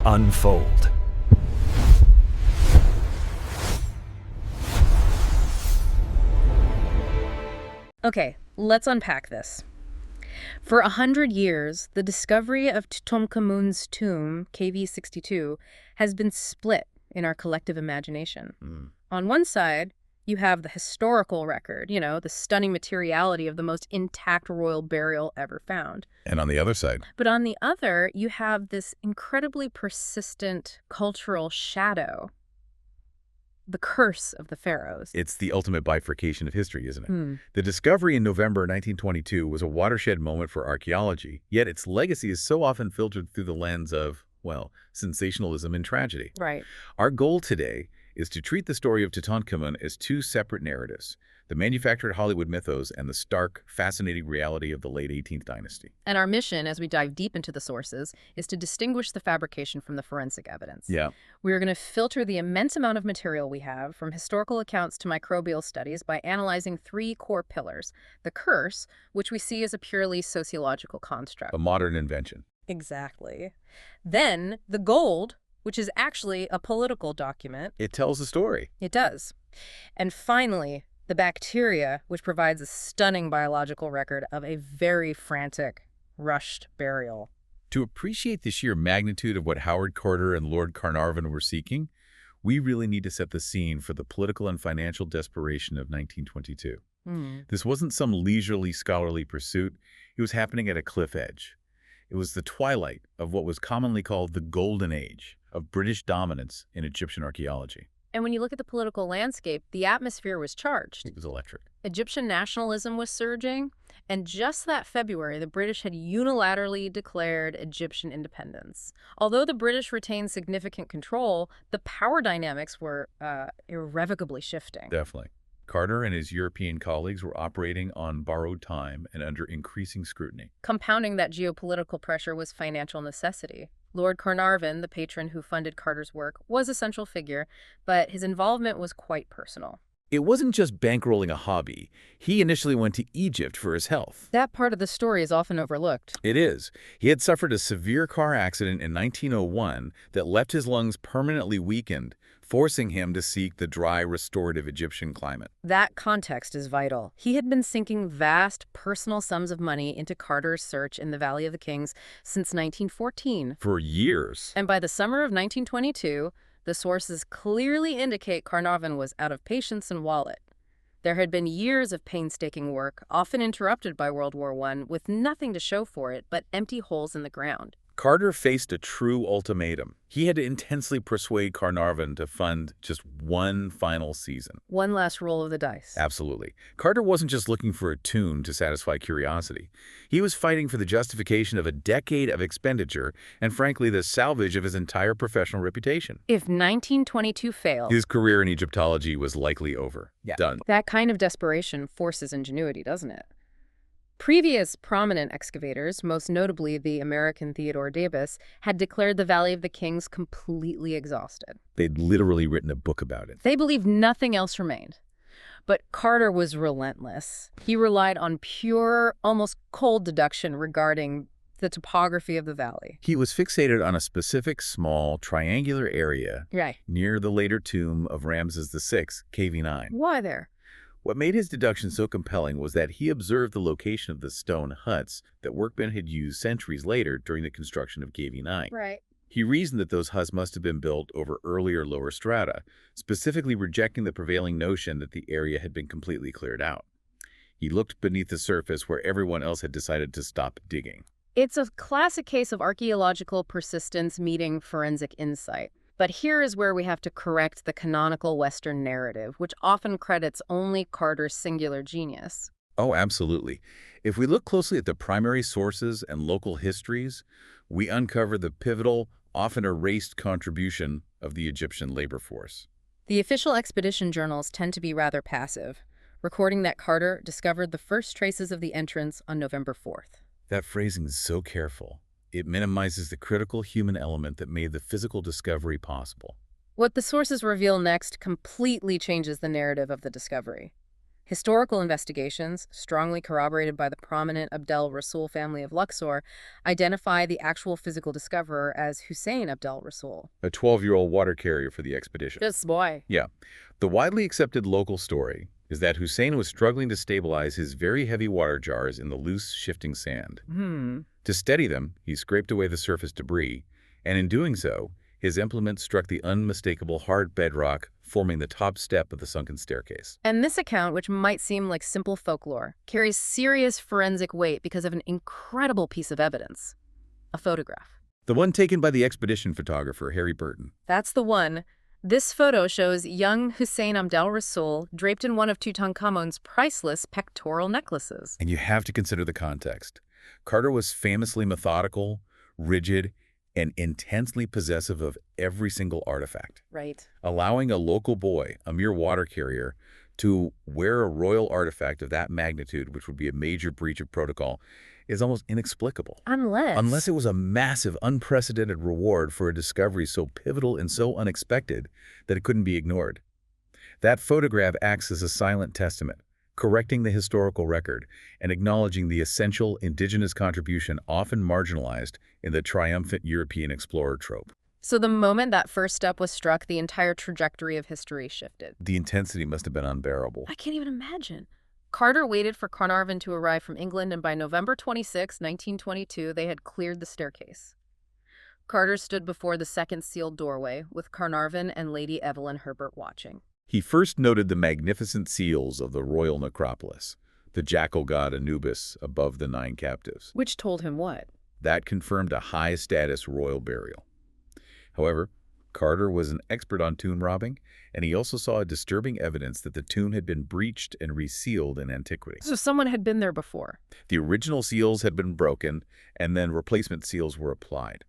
unfold. Okay, let's unpack this. For 100 years, the discovery of Tutankhamun's tomb, 𝐏𝐒𝐃𝐂𝐂, has been split in our collective imagination. On one side, you have the historical record, the stunning materiality of the most intact royal burial ever found. And on the other side? But on the other, you have this incredibly persistent cultural shadow. The curse of the pharaohs. It's the ultimate bifurcation of history, isn't it? The discovery in November 1922 was a watershed moment for archaeology, yet its legacy is so often filtered through the lens of, well, sensationalism and tragedy. Right. Our goal today is to treat the story of Tutankhamun as two separate narratives, the manufactured Hollywood mythos and the stark, fascinating reality of the late 18th dynasty. And our mission, as we dive deep into the sources, is to distinguish the fabrication from the forensic evidence. Yeah. We're going to filter the immense amount of material we have, from historical accounts to microbial studies, by analyzing three core pillars. The curse, which we see as a purely sociological construct. A modern invention. Exactly. Then, the gold, which is actually a political document. It tells a story. It does. And finally, the bacteria, which provides a stunning biological record of a very frantic, rushed burial. To appreciate the sheer magnitude of what Howard Carter and Lord Carnarvon were seeking, we really need to set the scene for the political and financial desperation of 1922. This wasn't some leisurely scholarly pursuit. It was happening at a cliff edge. It was the twilight of what was commonly called the Golden Age of British dominance in Egyptian archaeology. And when you look at the political landscape, the atmosphere was charged. It was electric. Egyptian nationalism was surging, and just that February, the British had unilaterally declared Egyptian independence. Although the British retained significant control, the power dynamics were irrevocably shifting. Definitely. Carter and his European colleagues were operating on borrowed time and under increasing scrutiny. Compounding that geopolitical pressure was financial necessity. Lord Carnarvon, the patron who funded Carter's work, was a central figure, but his involvement was quite personal. It wasn't just bankrolling a hobby. He initially went to Egypt for his health. That part of the story is often overlooked. It is. He had suffered a severe car accident in 1901 that left his lungs permanently weakened, forcing him to seek the dry, restorative Egyptian climate. That context is vital. He had been sinking vast personal sums of money into Carter's search in the Valley of the Kings since 1914. For years. And by the summer of 1922, the sources clearly indicate Carnarvon was out of patience and wallet. There had been years of painstaking work, often interrupted by World War I, with nothing to show for it but empty holes in the ground. Carter faced a true ultimatum. He had to intensely persuade Carnarvon to fund just one final season. One last roll of the dice. Absolutely. Carter wasn't just looking for a tomb to satisfy curiosity. He was fighting for the justification of a decade of expenditure and, frankly, the salvage of his entire professional reputation. If 1922 failed, His career in Egyptology was likely over. Done. that kind of desperation forces ingenuity, doesn't it? Previous prominent excavators, most notably the American Theodore Davis, had declared the Valley of the Kings completely exhausted. They'd literally written a book about it. They believed nothing else remained. But Carter was relentless. He relied on pure, almost cold deduction regarding the topography of the valley. He was fixated on a specific small, triangular area Right. near the later tomb of Ramses VI, KV9. Why there? What made his deduction so compelling was that he observed the location of the stone huts that workmen had used centuries later during the construction of KV9. Right. He reasoned that those huts must have been built over earlier lower strata, specifically rejecting the prevailing notion that the area had been completely cleared out. He looked beneath the surface where everyone else had decided to stop digging. It's a classic case of archaeological persistence meeting forensic insight. But here is where we have to correct the canonical Western narrative, which often credits only Carter's singular genius. Oh, absolutely. If we look closely at the primary sources and local histories, we uncover the pivotal, often erased contribution of the Egyptian labor force. The official expedition journals tend to be rather passive, recording that Carter discovered the first traces of the entrance on November 4th. That phrasing is so careful. It minimizes the critical human element that made the physical discovery possible. What the sources reveal next completely changes the narrative of the discovery. Historical investigations, strongly corroborated by the prominent Abdel Rasool family of Luxor, identify the actual physical discoverer as Hussein Abdel Rasool. A 12-year-old water carrier for the expedition. This boy. Yeah. The widely accepted local story is that Hussein was struggling to stabilize his very heavy water jars in the loose, shifting sand. To steady them, he scraped away the surface debris, and in doing so, his implement struck the unmistakable hard bedrock, forming the top step of the sunken staircase. And this account, which might seem like simple folklore, carries serious forensic weight because of an incredible piece of evidence: a photograph. The one taken by the expedition photographer, Harry Burton. That's the one. This photo shows young Hussein Abdel Rasool draped in one of Tutankhamun's priceless pectoral necklaces. And you have to consider the context. Carter was famously methodical, rigid, and intensely possessive of every single artifact. Right. Allowing a local boy, a mere water carrier, to wear a royal artifact of that magnitude, which would be a major breach of protocol, is almost inexplicable. Unless it was a massive, unprecedented reward for a discovery so pivotal and so unexpected that it couldn't be ignored. That photograph acts as a silent testament, correcting the historical record and acknowledging the essential indigenous contribution often marginalized in the triumphant European explorer trope. So the moment that first step was struck, the entire trajectory of history shifted. The intensity must have been unbearable. I can't even imagine. Carter waited for Carnarvon to arrive from England, and by November 26, 1922, they had cleared the staircase. Carter stood before the second sealed doorway, with Carnarvon and Lady Evelyn Herbert watching. He first noted the magnificent seals of the royal necropolis, the jackal god Anubis above the 9 captives. Which told him what? That confirmed a high-status royal burial. However, Carter was an expert on tomb robbing, and he also saw disturbing evidence that the tomb had been breached and resealed in antiquity. So someone had been there before. The original seals had been broken, and then replacement seals were applied.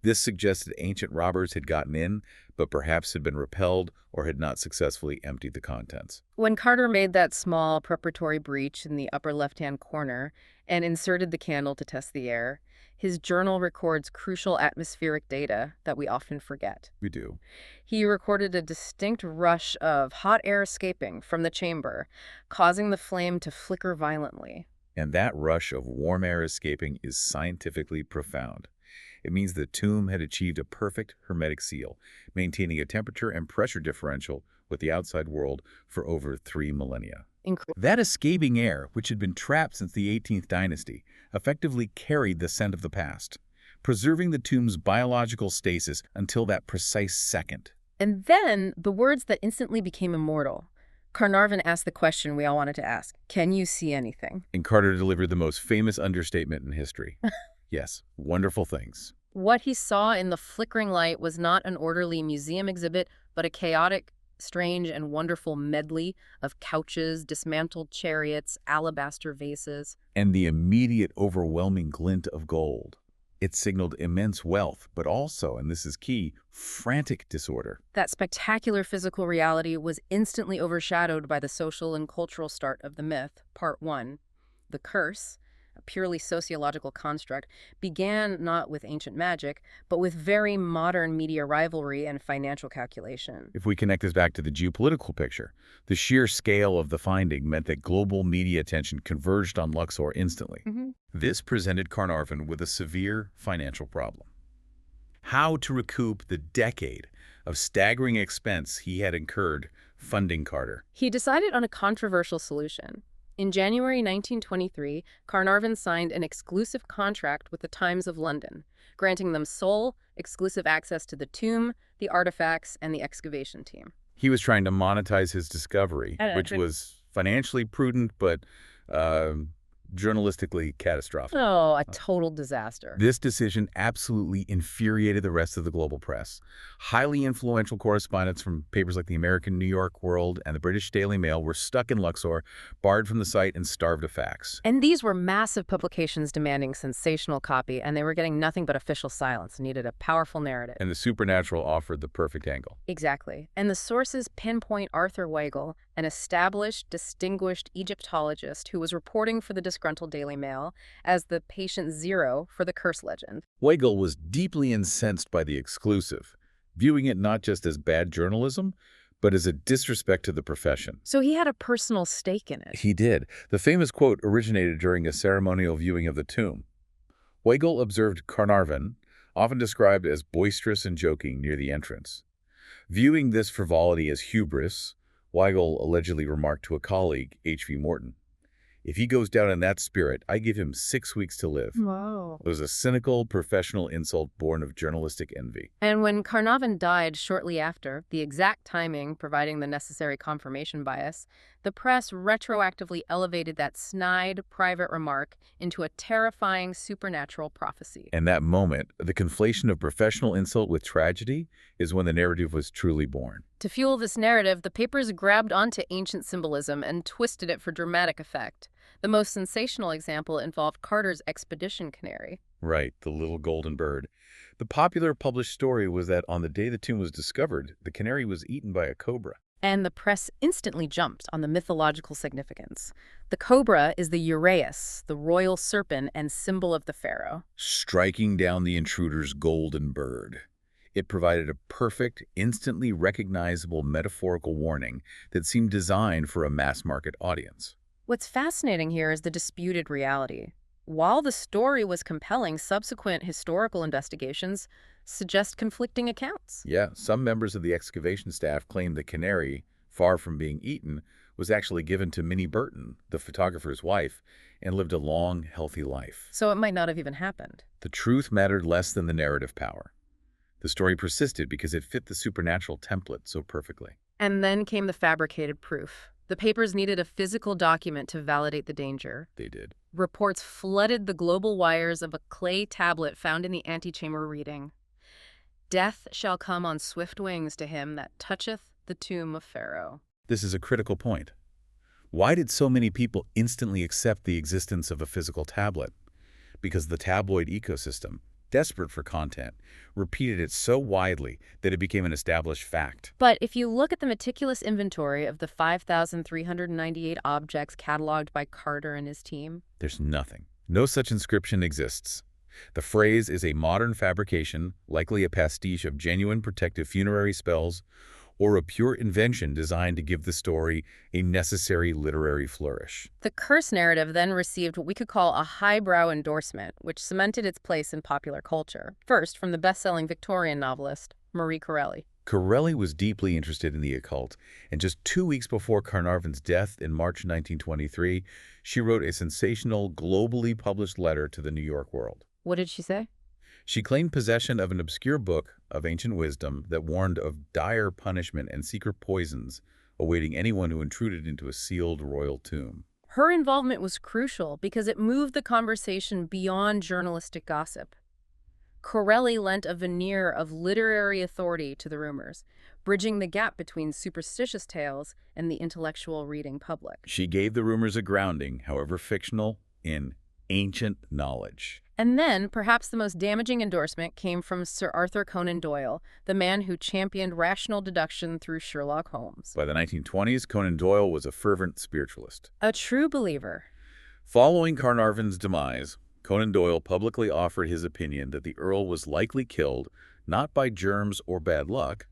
This suggested ancient robbers had gotten in, but perhaps had been repelled or had not successfully emptied the contents. When Carter made that small preparatory breach in the upper left-hand corner and inserted the candle to test the air, his journal records crucial atmospheric data that we often forget. We do. He recorded a distinct rush of hot air escaping from the chamber, causing the flame to flicker violently. And that rush of warm air escaping is scientifically profound. It means the tomb had achieved a perfect hermetic seal, maintaining a temperature and pressure differential with the outside world for over 3 millennia. That escaping air, which had been trapped since the 18th dynasty, effectively carried the scent of the past, preserving the tomb's biological stasis until that precise second. And then, the words that instantly became immortal. Carnarvon asked the question we all wanted to ask: can you see anything? And Carter delivered the most famous understatement in history. Yes, wonderful things. What he saw in the flickering light was not an orderly museum exhibit, but a chaotic, strange, and wonderful medley of couches, dismantled chariots, alabaster vases. And the immediate overwhelming glint of gold. It signaled immense wealth, but also, and this is key, frantic disorder. That spectacular physical reality was instantly overshadowed by the social and cultural start of the myth. Part 1, the curse, a purely sociological construct, began not with ancient magic, but with very modern media rivalry and financial calculation. If we connect this back to the geopolitical picture, the sheer scale of the finding meant that global media attention converged on Luxor instantly. This presented Carnarvon with a severe financial problem. How to recoup the decade of staggering expense he had incurred funding Carter. He decided on a controversial solution. In January 1923, Carnarvon signed an exclusive contract with the Times of London, granting them sole, exclusive access to the tomb, the artifacts, and the excavation team. He was trying to monetize his discovery, which was financially prudent, but journalistically catastrophic. Oh, a total disaster. This decision absolutely infuriated the rest of the global press. Highly influential correspondents from papers like the American New York World and the British Daily Mail were stuck in Luxor, barred from the site, and starved of facts. And these were massive publications demanding sensational copy, and they were getting nothing but official silence, needed a powerful narrative. And the supernatural offered the perfect angle. Exactly. And the sources pinpoint Arthur Weigel, an established, distinguished Egyptologist who was reporting for the disgruntled Daily Mail, as the patient zero for the curse legend. Weigel was deeply incensed by the exclusive, viewing it not just as bad journalism, but as a disrespect to the profession. So he had a personal stake in it. He did. The famous quote originated during a ceremonial viewing of the tomb. Weigel observed Carnarvon, often described as boisterous and joking, near the entrance. Viewing this frivolity as hubris, Weigel allegedly remarked to a colleague, H.V. Morton, "If he goes down in that spirit, I give him 6 weeks to live." Wow. It was a cynical, professional insult born of journalistic envy. And when Carnarvon died shortly after, the exact timing providing the necessary confirmation bias, the press retroactively elevated that snide, private remark into a terrifying supernatural prophecy. And that moment, the conflation of professional insult with tragedy, is when the narrative was truly born. To fuel this narrative, the papers grabbed onto ancient symbolism and twisted it for dramatic effect. The most sensational example involved Carter's expedition canary. Right, the little golden bird. The popular published story was that on the day the tomb was discovered, the canary was eaten by a cobra. And the press instantly jumped on the mythological significance. The cobra is the uraeus, the royal serpent and symbol of the pharaoh. Striking down the intruder's golden bird. It provided a perfect, instantly recognizable metaphorical warning that seemed designed for a mass-market audience. What's fascinating here is the disputed reality. While the story was compelling, subsequent historical investigations suggest conflicting accounts. Yeah, some members of the excavation staff claimed the canary, far from being eaten, was actually given to Minnie Burton, the photographer's wife, and lived a long, healthy life. So it might not have even happened. The truth mattered less than the narrative power. The story persisted because it fit the supernatural template so perfectly. And then came the fabricated proof. The papers needed a physical document to validate the danger. They did. Reports flooded the global wires of a clay tablet found in the antechamber reading, "Death shall come on swift wings to him that toucheth the tomb of Pharaoh." This is a critical point. Why did so many people instantly accept the existence of a physical tablet? Because the tabloid ecosystem, desperate for content, repeated it so widely that it became an established fact. But if you look at the meticulous inventory of the 5,398 objects cataloged by Carter and his team, There's nothing. No such inscription exists. The phrase is a modern fabrication, likely a pastiche of genuine protective funerary spells, or a pure invention designed to give the story a necessary literary flourish. the curse narrative then received what we could call a highbrow endorsement, which cemented its place in popular culture. First, from the best-selling Victorian novelist, Marie Corelli. Corelli was deeply interested in the occult, and just 2 weeks before Carnarvon's death in March 1923, she wrote a sensational, globally published letter to the New York World. What did she say? She claimed possession of an obscure book of ancient wisdom that warned of dire punishment and secret poisons awaiting anyone who intruded into a sealed royal tomb. Her involvement was crucial because it moved the conversation beyond journalistic gossip. Corelli lent a veneer of literary authority to the rumors, bridging the gap between superstitious tales and the intellectual reading public. She gave the rumors a grounding, however fictional, in ancient knowledge. And then, perhaps the most damaging endorsement came from Sir Arthur Conan Doyle, the man who championed rational deduction through Sherlock Holmes. By the 1920s, Conan Doyle was a fervent spiritualist. A true believer. Following Carnarvon's demise, Conan Doyle publicly offered his opinion that the Earl was likely killed not by germs or bad luck,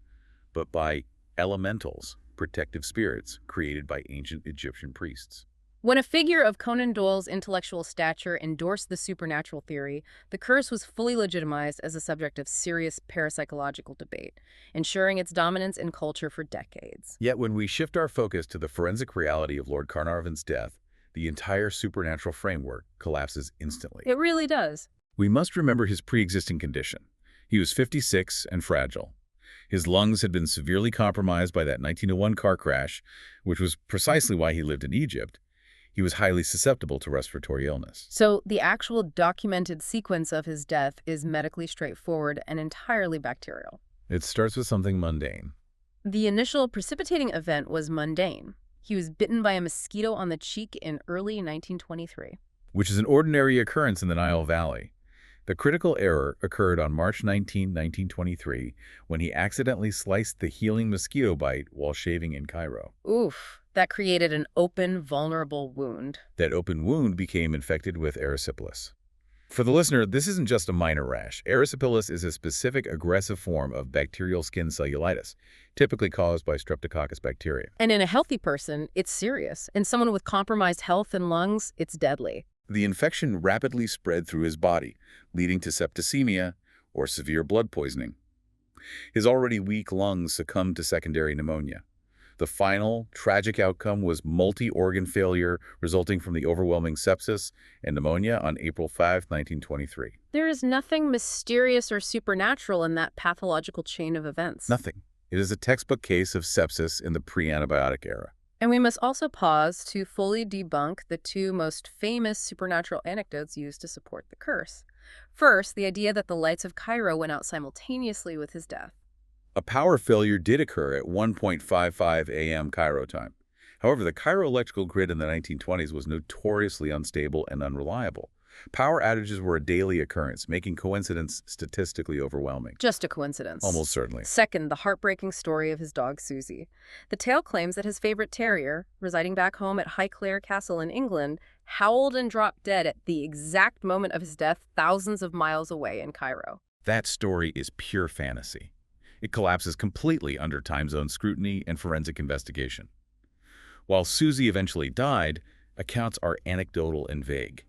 but by elementals, protective spirits created by ancient Egyptian priests. When a figure of Conan Doyle's intellectual stature endorsed the supernatural theory, the curse was fully legitimized as a subject of serious parapsychological debate, ensuring its dominance in culture for decades. Yet when we shift our focus to the forensic reality of Lord Carnarvon's death, the entire supernatural framework collapses instantly. It really does. We must remember his pre-existing condition. He was 56 and fragile. His lungs had been severely compromised by that 1901 car crash, which was precisely why he lived in Egypt. He was highly susceptible to respiratory illness. So the actual documented sequence of his death is medically straightforward and entirely bacterial. It starts with something mundane. The initial precipitating event was mundane. He was bitten by a mosquito on the cheek in early 1923. Which is an ordinary occurrence in the Nile Valley. The critical error occurred on March 19, 1923, when he accidentally sliced the healing mosquito bite while shaving in Cairo. Oof, that created an open, vulnerable wound. That open wound became infected with erysipelas. For the listener, this isn't just a minor rash. Erysipelas is a specific aggressive form of bacterial skin cellulitis, typically caused by Streptococcus bacteria. And in a healthy person, it's serious. In someone with compromised health and lungs, it's deadly. The infection rapidly spread through his body, leading to septicemia or severe blood poisoning. His already weak lungs succumbed to secondary pneumonia. The final, tragic outcome was multi-organ failure resulting from the overwhelming sepsis and pneumonia on April 5, 1923. There is nothing mysterious or supernatural in that pathological chain of events. Nothing. It is a textbook case of sepsis in the pre-antibiotic era. And we must also pause to fully debunk the two most famous supernatural anecdotes used to support the curse. First, the idea that the lights of Cairo went out simultaneously with his death. A power failure did occur at 1:55 a.m. Cairo time. However, the Cairo electrical grid in the 1920s was notoriously unstable and unreliable. Power outages were a daily occurrence, making coincidence statistically overwhelming. Just a coincidence. Almost certainly. Second, the heartbreaking story of his dog Susie. The tale claims that his favorite terrier, residing back home at Highclere Castle in England, howled and dropped dead at the exact moment of his death thousands of miles away in Cairo. That story is pure fantasy. It collapses completely under time zone scrutiny and forensic investigation. While Susie eventually died, accounts are anecdotal and vague.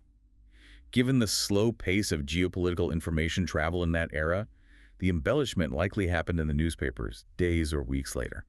Given the slow pace of geopolitical information travel in that era, the embellishment likely happened in the newspapers days or weeks later.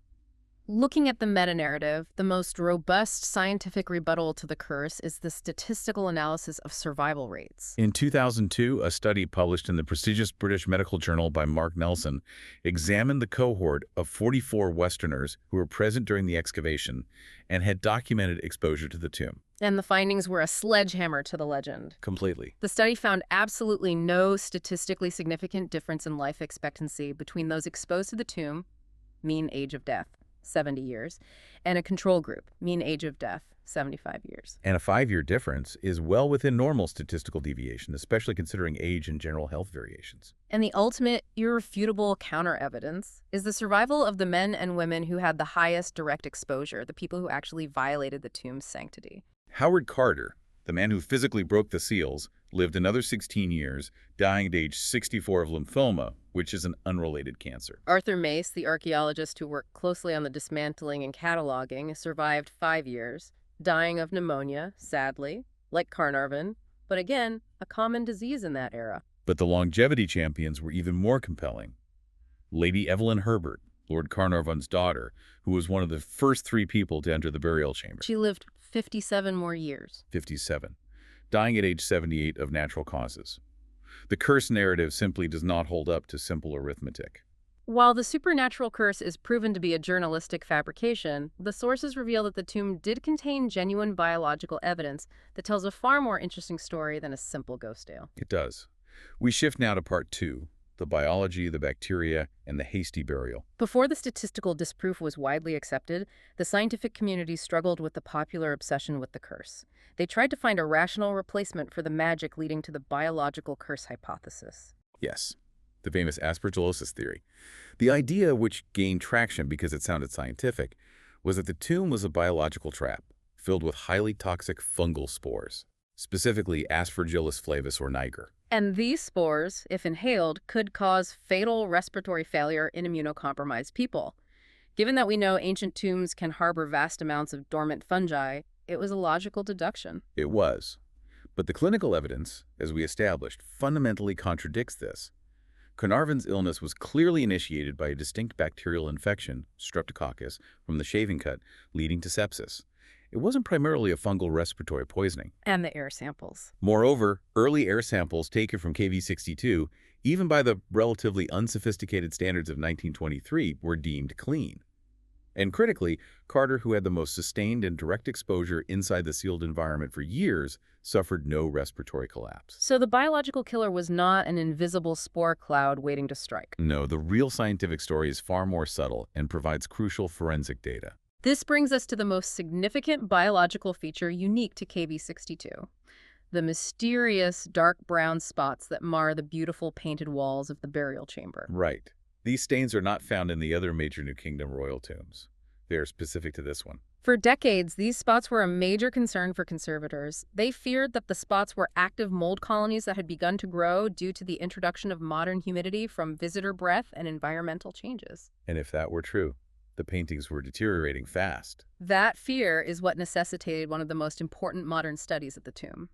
Looking at the meta-narrative, the most robust scientific rebuttal to the curse is the statistical analysis of survival rates. In 2002, a study published in the prestigious British medical journal by Mark Nelson examined the cohort of 44 Westerners who were present during the excavation and had documented exposure to the tomb. And the findings were a sledgehammer to the legend. Completely. The study found absolutely no statistically significant difference in life expectancy between those exposed to the tomb, mean age of death, 70 years, and a control group, mean age of death, 75 years. And a 5-year difference is well within normal statistical deviation, especially considering age and general health variations. And the ultimate, irrefutable counter-evidence is the survival of the men and women who had the highest direct exposure, the people who actually violated the tomb's sanctity. Howard Carter, the man who physically broke the seals, lived another 16 years, dying at age 64 of lymphoma, which is an unrelated cancer. Arthur Mace, the archaeologist who worked closely on the dismantling and cataloging, survived 5 years, dying of pneumonia, sadly, like Carnarvon, but again, a common disease in that era. But the longevity champions were even more compelling. Lady Evelyn Herbert, Lord Carnarvon's daughter, who was one of the first 3 people to enter the burial chamber. She lived 57 more years. 57, dying at age 78 of natural causes. The curse narrative simply does not hold up to simple arithmetic. While the supernatural curse is proven to be a journalistic fabrication, the sources reveal that the tomb did contain genuine biological evidence that tells a far more interesting story than a simple ghost tale. It does. We shift now to part 2, the biology, the bacteria, and the hasty burial. Before the statistical disproof was widely accepted, the scientific community struggled with the popular obsession with the curse. They tried to find a rational replacement for the magic leading to the biological curse hypothesis. Yes, the famous aspergillosis theory. The idea, which gained traction because it sounded scientific, was that the tomb was a biological trap filled with highly toxic fungal spores, specifically Aspergillus flavus or niger. And these spores, if inhaled, could cause fatal respiratory failure in immunocompromised people. Given that we know ancient tombs can harbor vast amounts of dormant fungi, it was a logical deduction. It was. But the clinical evidence, as we established, fundamentally contradicts this. Carnarvon's illness was clearly initiated by a distinct bacterial infection, Streptococcus, from the shaving cut, leading to sepsis. It wasn't primarily a fungal respiratory poisoning. And the air samples. Moreover, early air samples taken from 𝐏𝐏𝐃62, even by the relatively unsophisticated standards of 1923, were deemed clean. And critically, Carter, who had the most sustained and direct exposure inside the sealed environment for years, suffered no respiratory collapse. So the biological killer was not an invisible spore cloud waiting to strike. No, the real scientific story is far more subtle and provides crucial forensic data. This brings us to the most significant biological feature unique to 𝐏𝐏62, the mysterious dark brown spots that mar the beautiful painted walls of the burial chamber. Right. These stains are not found in the other major New Kingdom royal tombs. They're specific to this one. For decades, these spots were a major concern for conservators. They feared that the spots were active mold colonies that had begun to grow due to the introduction of modern humidity from visitor breath and environmental changes. And if that were true, the paintings were deteriorating fast. That fear is what necessitated one of the most important modern studies of the tomb.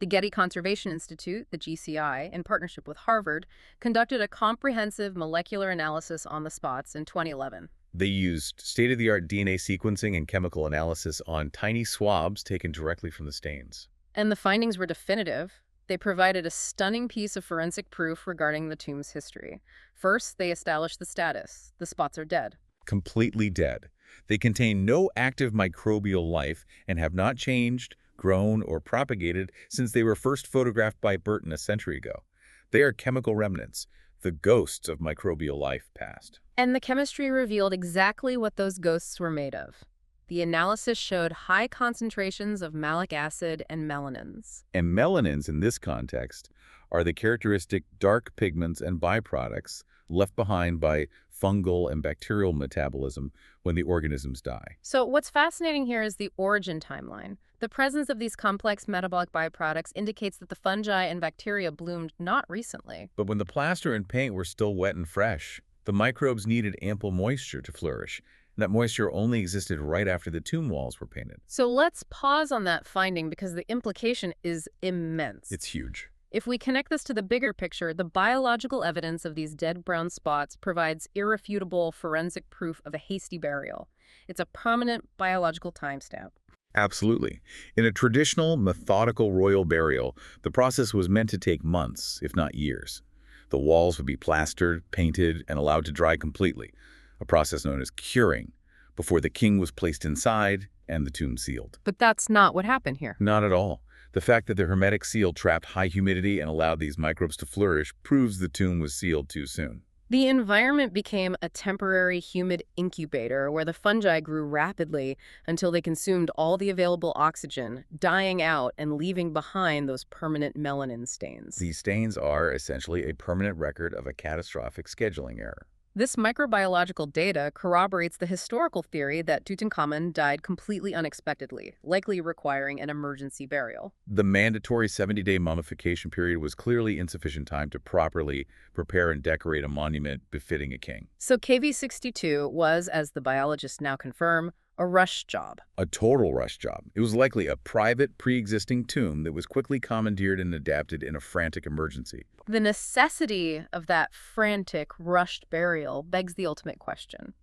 The Getty Conservation Institute, the GCI, in partnership with Harvard, conducted a comprehensive molecular analysis on the spots in 2011. They used state-of-the-art DNA sequencing and chemical analysis on tiny swabs taken directly from the stains. And the findings were definitive. They provided a stunning piece of forensic proof regarding the tomb's history. First, they established the status. The spots are dead. Completely dead. They contain no active microbial life and have not changed, grown, or propagated since they were first photographed by Burton a century ago. They are chemical remnants, the ghosts of microbial life past. And the chemistry revealed exactly what those ghosts were made of. The analysis showed high concentrations of malic acid and melanins. And melanins, in this context, are the characteristic dark pigments and byproducts left behind by fungal and bacterial metabolism when the organisms die. So what's fascinating here is the origin timeline. The presence of these complex metabolic byproducts indicates that the fungi and bacteria bloomed not recently. But when the plaster and paint were still wet and fresh, the microbes needed ample moisture to flourish. And that moisture only existed right after the tomb walls were painted. So let's pause on that finding because the implication is immense. It's huge. If we connect this to the bigger picture, the biological evidence of these dead brown spots provides irrefutable forensic proof of a hasty burial. It's a prominent biological timestamp. Absolutely. In a traditional, methodical royal burial, the process was meant to take months, if not years. The walls would be plastered, painted, and allowed to dry completely, a process known as curing, before the king was placed inside and the tomb sealed. But that's not what happened here. Not at all. The fact that the hermetic seal trapped high humidity and allowed these microbes to flourish proves the tomb was sealed too soon. The environment became a temporary humid incubator where the fungi grew rapidly until they consumed all the available oxygen, dying out and leaving behind those permanent melanin stains. These stains are essentially a permanent record of a catastrophic scheduling error. This microbiological data corroborates the historical theory that Tutankhamun died completely unexpectedly, likely requiring an emergency burial. The mandatory 70-day mummification period was clearly insufficient time to properly prepare and decorate a monument befitting a king. So 𝐏𝐏62 was, as the biologists now confirm, a rush job. A total rush job. It was likely a private, pre-existing tomb that was quickly commandeered and adapted in a frantic emergency. The necessity of that frantic, rushed burial begs the ultimate question.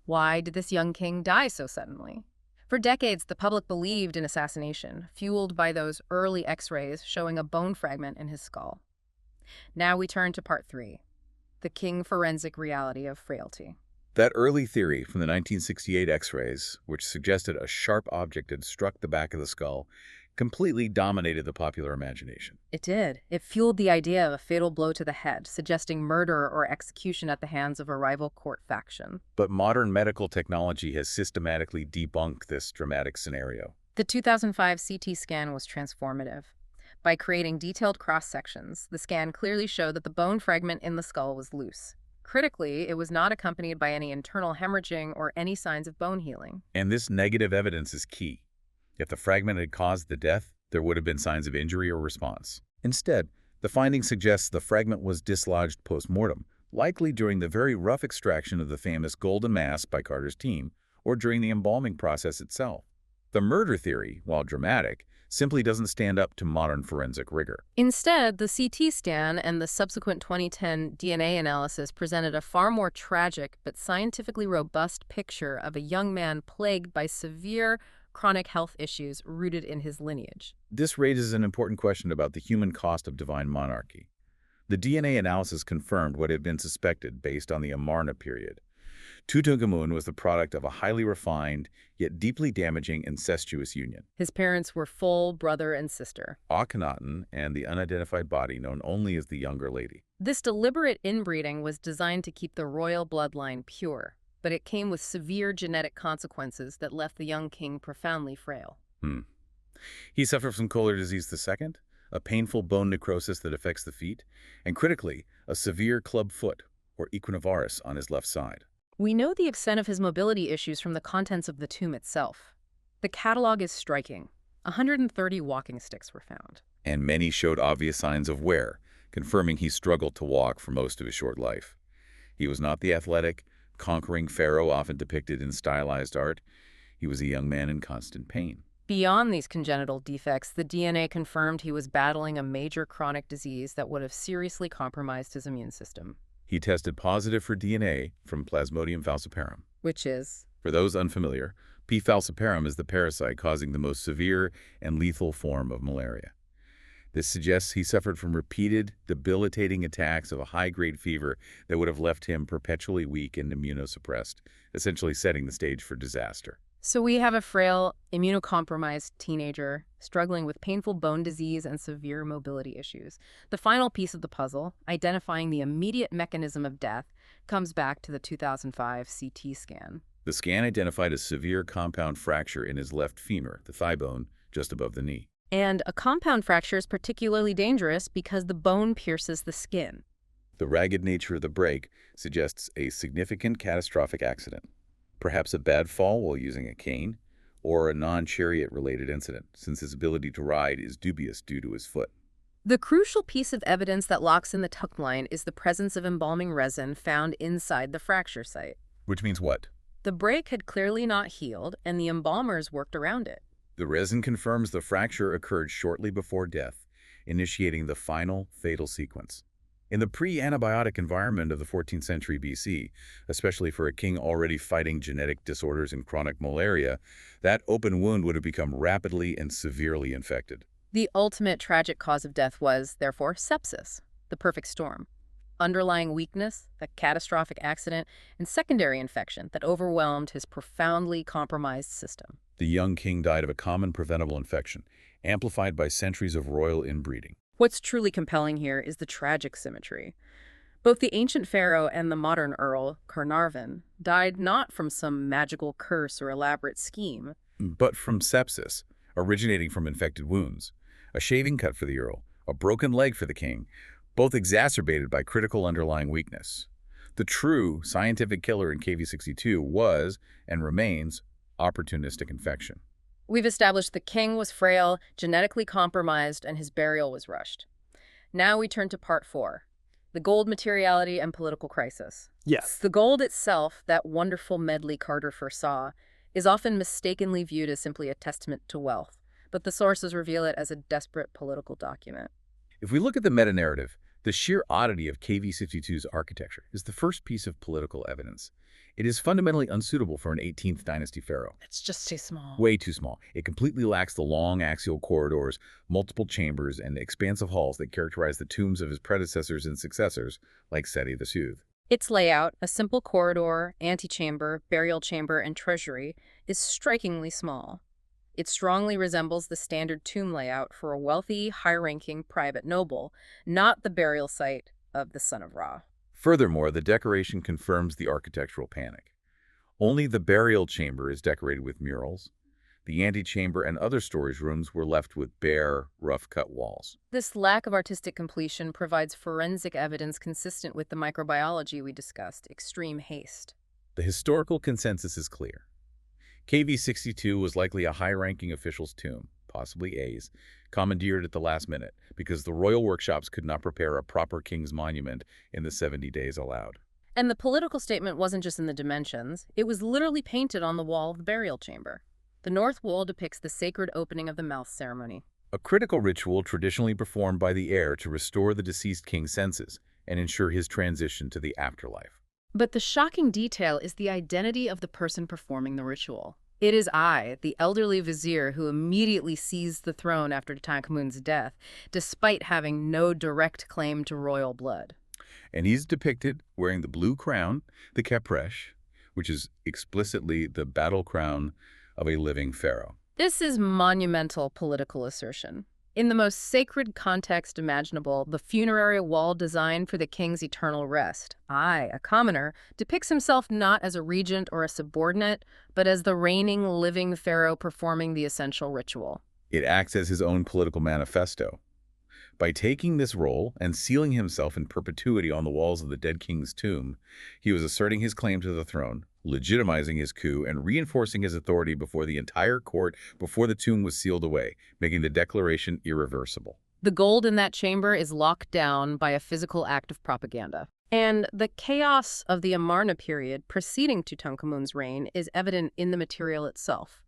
Why did this young king die so suddenly? For decades, the public believed in assassination, fueled by those early X-rays showing a bone fragment in his skull. Now we turn to part 3, the king forensic reality of frailty. That early theory from the 1968 X-rays, which suggested a sharp object had struck the back of the skull, completely dominated the popular imagination. It did. It fueled the idea of a fatal blow to the head, suggesting murder or execution at the hands of a rival court faction. But modern medical technology has systematically debunked this dramatic scenario. The 2005 CT scan was transformative. By creating detailed cross-sections, the scan clearly showed that the bone fragment in the skull was loose. Critically, it was not accompanied by any internal hemorrhaging or any signs of bone healing. And this negative evidence is key. If the fragment had caused the death, there would have been signs of injury or response. Instead, the finding suggests the fragment was dislodged post-mortem, likely during the very rough extraction of the famous golden mask by Carter's team, or during the embalming process itself. The murder theory, while dramatic, simply doesn't stand up to modern forensic rigor. Instead, the CT scan and the subsequent 2010 DNA analysis presented a far more tragic but scientifically robust picture of a young man plagued by severe chronic health issues rooted in his lineage. This raises an important question about the human cost of divine monarchy. The DNA analysis confirmed what had been suspected based on the Amarna period. Tutankhamun was the product of a highly refined, yet deeply damaging incestuous union. His parents were full brother and sister. Akhenaten and the unidentified body known only as the younger lady. This deliberate inbreeding was designed to keep the royal bloodline pure, but it came with severe genetic consequences that left the young king profoundly frail. He suffered from cholera disease II, a painful bone necrosis that affects the feet, and critically, a severe club foot, or equinovarus, on his left side. We know the extent of his mobility issues from the contents of the tomb itself. The catalog is striking. 130 walking sticks were found. And many showed obvious signs of wear, confirming he struggled to walk for most of his short life. He was not the athletic, conquering pharaoh often depicted in stylized art. He was a young man in constant pain. Beyond these congenital defects, the DNA confirmed he was battling a major chronic disease that would have seriously compromised his immune system. He tested positive for DNA from Plasmodium falciparum. Which is? For those unfamiliar, P. falciparum is the parasite causing the most severe and lethal form of malaria. This suggests he suffered from repeated, debilitating attacks of a high-grade fever that would have left him perpetually weak and immunosuppressed, essentially setting the stage for disaster. So we have a frail, immunocompromised teenager struggling with painful bone disease and severe mobility issues. The final piece of the puzzle, identifying the immediate mechanism of death, comes back to the 2005 CT scan. The scan identified a severe compound fracture in his left femur, the thigh bone, just above the knee. And a compound fracture is particularly dangerous because the bone pierces the skin. The ragged nature of the break suggests a significant catastrophic accident. Perhaps a bad fall while using a cane, or a non-chariot-related incident, since his ability to ride is dubious due to his foot. The crucial piece of evidence that locks in the timeline is the presence of embalming resin found inside the fracture site. Which means what? The break had clearly not healed, and the embalmers worked around it. The resin confirms the fracture occurred shortly before death, initiating the final fatal sequence. In the pre-antibiotic environment of the 14th century BC, especially for a king already fighting genetic disorders and chronic malaria, that open wound would have become rapidly and severely infected. The ultimate tragic cause of death was, therefore, sepsis, the perfect storm. Underlying weakness, a catastrophic accident, and secondary infection that overwhelmed his profoundly compromised system. The young king died of a common preventable infection, amplified by centuries of royal inbreeding. What's truly compelling here is the tragic symmetry. Both the ancient pharaoh and the modern Earl, Carnarvon, died not from some magical curse or elaborate scheme, but from sepsis, originating from infected wounds. A shaving cut for the Earl, a broken leg for the king, both exacerbated by critical underlying weakness. The true scientific killer in 𝐏𝐏𝐃 was, and remains, opportunistic infection. We've established the king was frail, genetically compromised, and his burial was rushed. Now we turn to part 4, the gold materiality and political crisis. Yes. The gold itself, that wonderful medley Carter foresaw, is often mistakenly viewed as simply a testament to wealth, but the sources reveal it as a desperate political document. If we look at the meta-narrative, the sheer oddity of 𝐏𝐏𝐃's architecture is the first piece of political evidence. It is fundamentally unsuitable for an 18th dynasty pharaoh. It's just too small. Way too small. It completely lacks the long axial corridors, multiple chambers, and expansive halls that characterize the tombs of his predecessors and successors, like Seti the Soothe. Its layout, a simple corridor, antechamber, burial chamber, and treasury, is strikingly small. It strongly resembles the standard tomb layout for a wealthy, high-ranking private noble, not the burial site of the son of Ra. Furthermore, the decoration confirms the architectural panic. Only the burial chamber is decorated with murals. The antechamber and other storage rooms were left with bare, rough-cut walls. This lack of artistic completion provides forensic evidence consistent with the microbiology we discussed, extreme haste. The historical consensus is clear. 𝐏𝐏 was likely a high-ranking official's tomb, possibly A's, commandeered at the last minute because the royal workshops could not prepare a proper king's monument in the 70 days allowed. And the political statement wasn't just in the dimensions, it was literally painted on the wall of the burial chamber. The north wall depicts the sacred opening of the mouth ceremony. A critical ritual traditionally performed by the heir to restore the deceased king's senses and ensure his transition to the afterlife. But the shocking detail is the identity of the person performing the ritual. It is I, the elderly vizier who immediately seized the throne after Tutankhamun's death, despite having no direct claim to royal blood. And he's depicted wearing the blue crown, the 𝐏𝐻, which is explicitly the battle crown of a living pharaoh. This is monumental political assertion. In the most sacred context imaginable, the funerary wall designed for the king's eternal rest, I, a commoner, depicts himself not as a regent or a subordinate, but as the reigning living pharaoh performing the essential ritual. It acts as his own political manifesto. By taking this role and sealing himself in perpetuity on the walls of the dead king's tomb, he was asserting his claim to the throne, legitimizing his coup, and reinforcing his authority before the entire court before the tomb was sealed away, making the declaration irreversible. The gold in that chamber is locked down by a physical act of propaganda. And the chaos of the Amarna period preceding Tutankhamun's reign is evident in the material itself.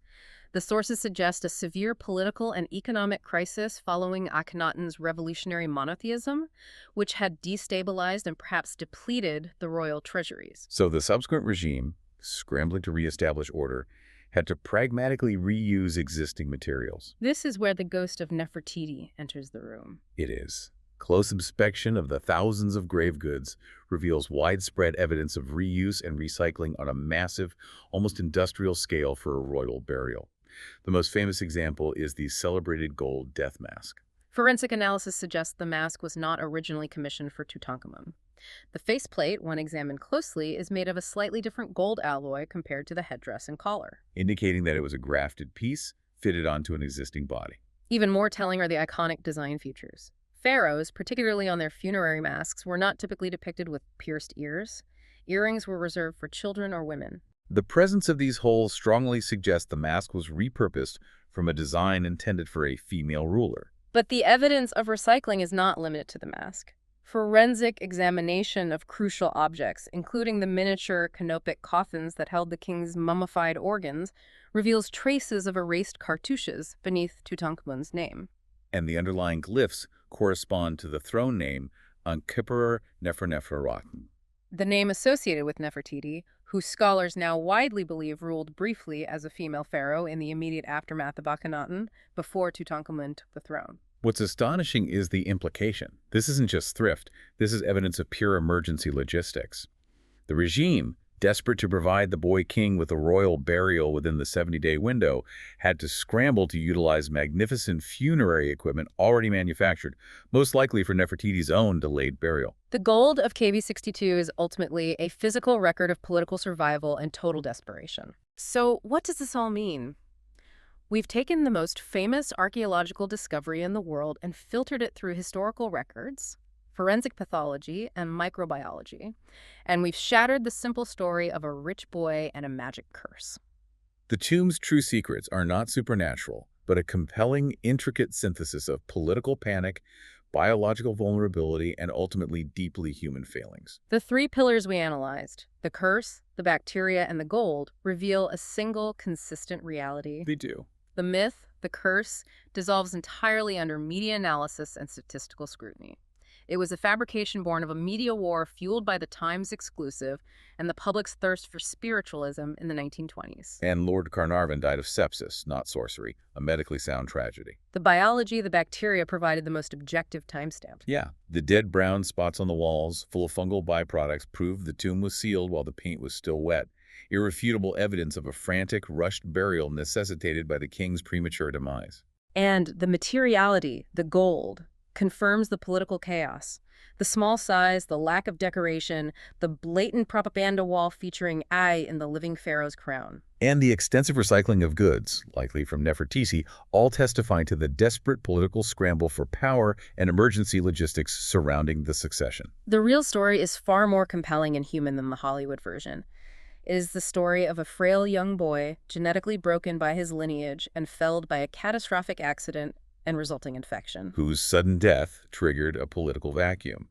The sources suggest a severe political and economic crisis following Akhenaten's revolutionary monotheism, which had destabilized and perhaps depleted the royal treasuries. So the subsequent regime, scrambling to reestablish order, had to pragmatically reuse existing materials. This is where the ghost of Nefertiti enters the room. It is. Close inspection of the thousands of grave goods reveals widespread evidence of reuse and recycling on a massive, almost industrial scale for a royal burial. The most famous example is the celebrated gold death mask. Forensic analysis suggests the mask was not originally commissioned for Tutankhamun. The faceplate, when examined closely, is made of a slightly different gold alloy compared to the headdress and collar, indicating that it was a grafted piece fitted onto an existing body. Even more telling are the iconic design features. Pharaohs, particularly on their funerary masks, were not typically depicted with pierced ears. Earrings were reserved for children or women. The presence of these holes strongly suggests the mask was repurposed from a design intended for a female ruler. But the evidence of recycling is not limited to the mask. Forensic examination of crucial objects, including the miniature canopic coffins that held the king's mummified organs, reveals traces of erased cartouches beneath Tutankhamun's name. And the underlying glyphs correspond to the throne name 𝐏𝐻𝐃 Nefertiti, the name associated with Nefertiti, who scholars now widely believe ruled briefly as a female pharaoh in the immediate aftermath of Akhenaten, before Tutankhamun took the throne. What's astonishing is the implication. This isn't just thrift. This is evidence of pure emergency logistics. The regime, desperate to provide the boy king with a royal burial within the 70-day window, had to scramble to utilize magnificent funerary equipment already manufactured, most likely for Nefertiti's own delayed burial. The gold of 𝐏𝐃62 is ultimately a physical record of political survival and total desperation. So what does this all mean? We've taken the most famous archaeological discovery in the world and filtered it through historical records, forensic pathology, and microbiology, and we've shattered the simple story of a rich boy and a magic curse. The tomb's true secrets are not supernatural, but a compelling, intricate synthesis of political panic, biological vulnerability, and ultimately deeply human failings. The three pillars we analyzed, the curse, the bacteria, and the gold, reveal a single, consistent reality. They do. The myth, the curse, dissolves entirely under media analysis and statistical scrutiny. It was a fabrication born of a media war fueled by the Times exclusive and the public's thirst for spiritualism in the 1920s. And Lord Carnarvon died of sepsis, not sorcery, a medically sound tragedy. The biology, the bacteria, provided the most objective timestamp. Yeah, the dead brown spots on the walls, full of fungal byproducts, proved the tomb was sealed while the paint was still wet. Irrefutable evidence of a frantic, rushed burial necessitated by the king's premature demise. And the materiality, the gold, confirms the political chaos. The small size, the lack of decoration, the blatant propaganda wall featuring "I" in the living pharaoh's crown. And the extensive recycling of goods, likely from Nefertiti, all testifying to the desperate political scramble for power and emergency logistics surrounding the succession. The real story is far more compelling and human than the Hollywood version. It is the story of a frail young boy, genetically broken by his lineage and felled by a catastrophic accident and resulting infection, whose sudden death triggered a political vacuum.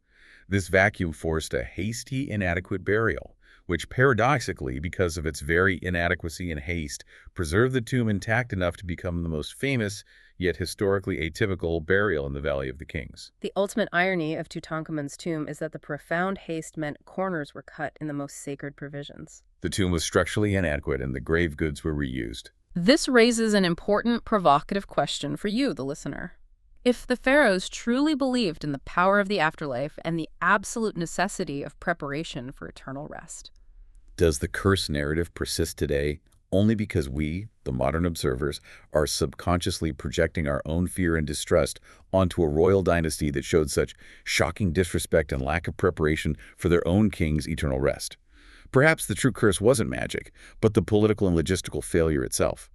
This vacuum forced a hasty, inadequate burial, which paradoxically, because of its very inadequacy and haste, preserved the tomb intact enough to become the most famous, yet historically atypical, burial in the Valley of the Kings. The ultimate irony of Tutankhamun's tomb is that the profound haste meant corners were cut in the most sacred provisions. The tomb was structurally inadequate and the grave goods were reused. This raises an important, provocative question for you, the listener. If the pharaohs truly believed in the power of the afterlife and the absolute necessity of preparation for eternal rest, does the curse narrative persist today only because we, the modern observers, are subconsciously projecting our own fear and distrust onto a royal dynasty that showed such shocking disrespect and lack of preparation for their own king's eternal rest? Perhaps the true curse wasn't magic, but the political and logistical failure itself.